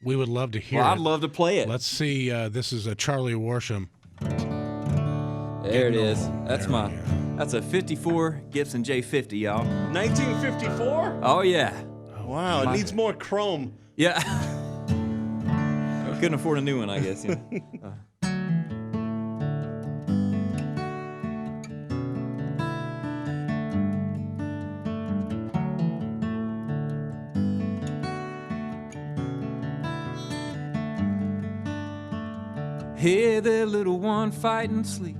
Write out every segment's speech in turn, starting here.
We would love to hear Well, it. I'd love to play it. Let's see. This is a Charlie Worsham. There it is. That's a 54 Gibson J50, y'all. 1954? Oh, yeah. Wow, it needs more chrome. Yeah. Couldn't afford a new one, I guess. Yeah. Hey there, little one, fighting sleep.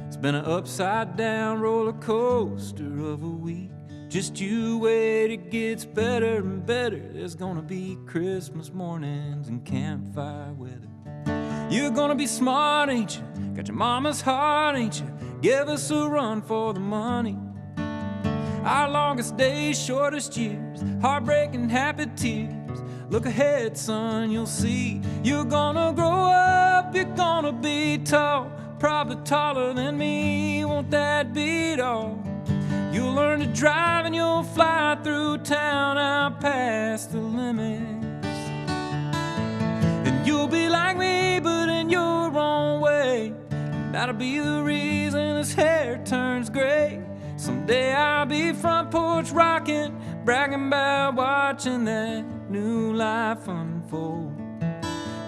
It's been an upside-down roller coaster of a week. Just you wait, it gets better and better. There's gonna be Christmas mornings and campfire weather. You're gonna be smart, ain't you? Got your mama's heart, ain't you? Give us a run for the money. Our longest days, shortest years, heartbreaking, happy tears. Look ahead, son, you'll see. You're gonna grow up, you're gonna be tall, probably taller than me. Won't that be it all? You'll learn to drive and you'll fly through town out past the limits. And you'll be like me, but in your own way. That'll be the reason his hair turns gray. Someday I'll be front porch rocking, bragging about watching that new life unfold.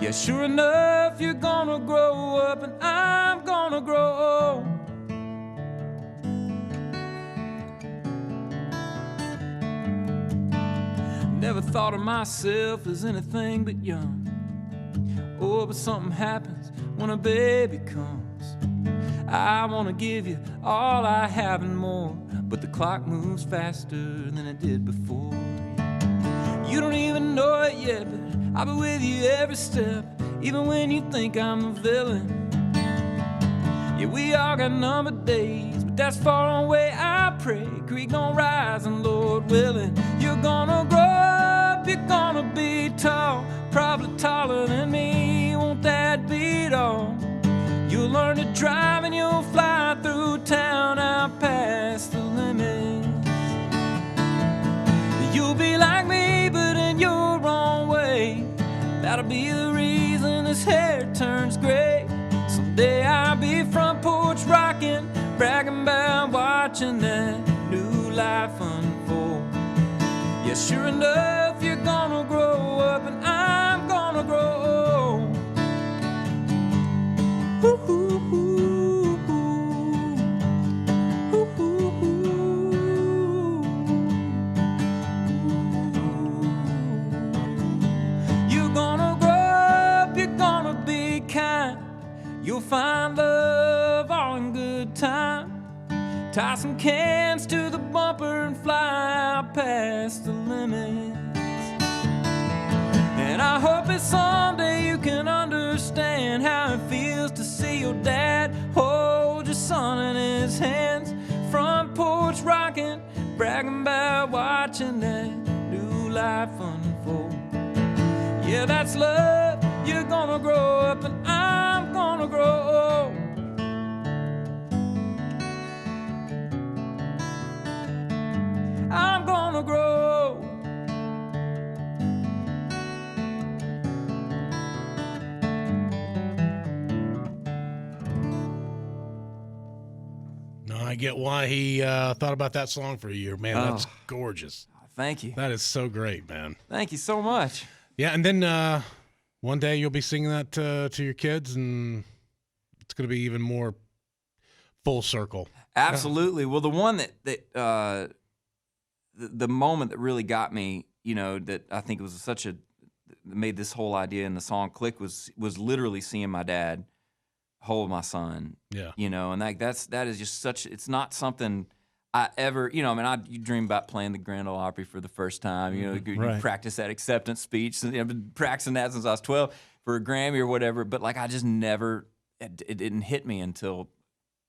Yeah, sure enough, you're gonna grow up and I'm gonna grow old. Never thought of myself as anything but young. Oh, but something happens when a baby comes. I wanna give you all I have and more, but the clock moves faster than it did before. You don't even know it yet, but I'll be with you every step, even when you think I'm the villain. Yeah, we all got numbered days, but that's far away, I pray. Creek gon' rise and Lord willing, you're gonna grow up, you're gonna be tall, probably taller than me. Won't that be it all? You'll learn to drive and you'll fly through town out past the limits. You'll be like me, but in your own way. That'll be the reason his hair turns gray. Someday I'll be front porch rocking, bragging about watching that new life unfold. Yeah, sure enough, you're gonna grow up and I'm gonna grow old. You're gonna grow up, you're gonna be kind. You'll find love all in good time. Tie some cans to the bumper and fly out past the limits. And I hope that someday you can understand how it feels to see your dad hold your son in his hands. Front porch rocking, bragging about watching that new life unfold. Yeah, that's love. You're gonna grow up and I'm gonna grow old. I'm gonna grow old. No, I get why he thought about that song for a year. Man, that's gorgeous. Thank you. That is so great, man. Thank you so much. Yeah, and then one day you'll be singing that to your kids, and it's going to be even more full circle. Absolutely. Well, the one that the moment that really got me, you know, that I think was made this whole idea in the song click was literally seeing my dad hold my son. Yeah. You know, and that is just such. It's not something I ever, you know. I mean, you dream about playing the Grand Ole Opry for the first time. You know, you practice that acceptance speech. I've been practicing that since I was 12 for a Grammy or whatever. But like, I just never. It didn't hit me until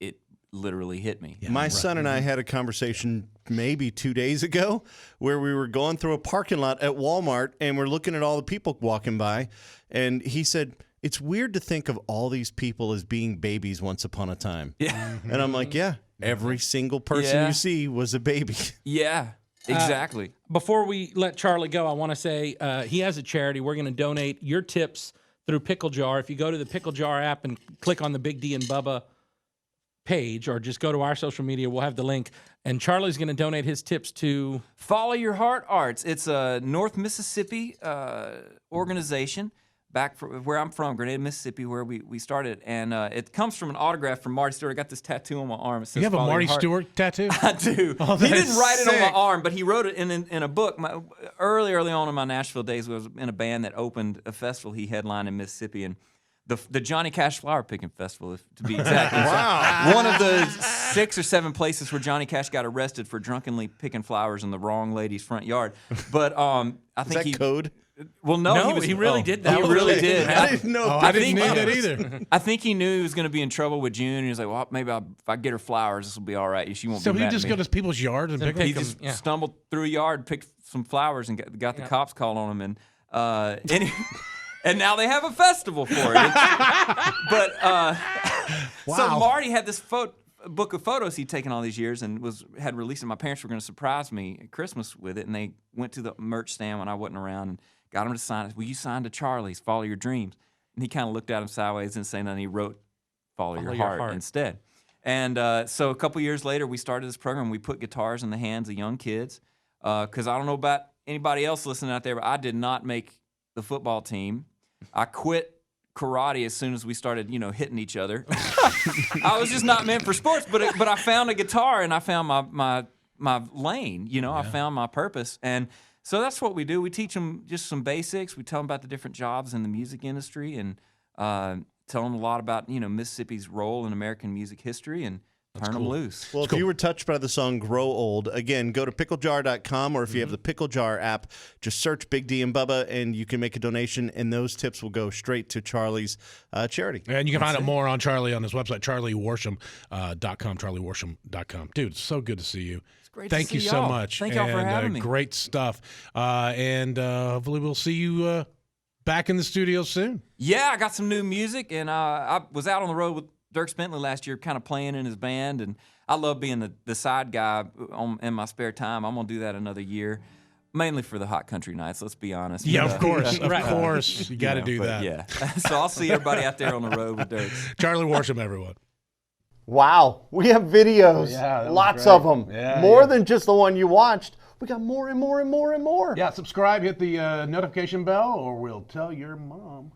it literally hit me. Yeah, my son and I had a conversation maybe 2 days ago where we were going through a parking lot at Walmart and we're looking at all the people walking by, and he said, it's weird to think of all these people as being babies once upon a time. Yeah. And I'm like, yeah, every single person you see was a baby. Yeah. Exactly. Before we let Charlie go, I want to say he has a charity. We're going to donate your tips through Pickle Jar. If you go to the Pickle Jar app and click on the Big D and Bubba page, or just go to our social media, we'll have the link. And Charlie's going to donate his tips to Follow Your Heart Arts. It's a North Mississippi organization back where I'm from, Grenada, Mississippi, where we started. And it comes from an autograph from Marty Stewart. I got this tattoo on my arm. It says, You have a Follow Marty Your Heart. Stewart tattoo? I do. Oh, He that didn't is write it on my sick. arm, but he wrote it in a book. Early on in my Nashville days, I was in a band that opened a festival he headlined in Mississippi, and the Johnny Cash Flower Picking Festival, to be exact. Wow. One of the 6 or 7 places where Johnny Cash got arrested for drunkenly picking flowers in the wrong lady's front yard. But I think Is that code? Well, no, he really did that. He really did. I didn't know. I didn't know that either. I think he knew he was going to be in trouble with June, and he was like, "Well, maybe if I get her flowers, this will be all right. She won't So be he mad just at go me." to people's yards and pick He them? just stumbled through a yard, picked some flowers, and got the cops called on him, and now they have a festival for it. So Marty had this book of photos he'd taken all these years and had released it. My parents were going to surprise me at Christmas with it, and they went to the merch stand when I wasn't around and got him to sign it. Will you sign to Charlie's Follow Your Dreams? And he kind of looked at him sideways and saying, and he wrote Follow Your Heart instead. And so a couple years later, we started this program. We put guitars in the hands of young kids because I don't know about anybody else listening out there, but I did not make the football team. I quit karate as soon as we started, hitting each other. I was just not meant for sports, but I found a guitar and I found my lane. I found my purpose, and so that's what we do. We teach them just some basics. We tell them about the different jobs in the music industry, and tell them a lot about Mississippi's role in American music history, and turn them loose. Well, if you were touched by the song Grow Old, again, go to picklejar.com, or if you have the Pickle Jar app, just search Big D and Bubba, and you can make a donation, and those tips will go straight to Charlie's charity. And you can find out more on Charlie on his website, charlieworsham.com, charlieworsham.com. Dude, it's so good to see you. It's great Thank to see you so y'all. much. Thank y'all for having me. Great stuff. And hopefully we'll see you back in the studio soon. Yeah, I got some new music, and I was out on the road with Dirk Bentley last year, kind of playing in his band, and I love being the side guy in my spare time. I'm going to do that another year, mainly for the hot country nights, let's be honest. Yeah, But, of course. Of course. You got to do that. Yeah. So I'll see everybody out there on the road with Dirk. Charlie Worsham, everyone. Wow, we have videos, lots of them, more than just the one you watched. We got more and more and more and more. Yeah, subscribe, hit the notification bell, or we'll tell your mom.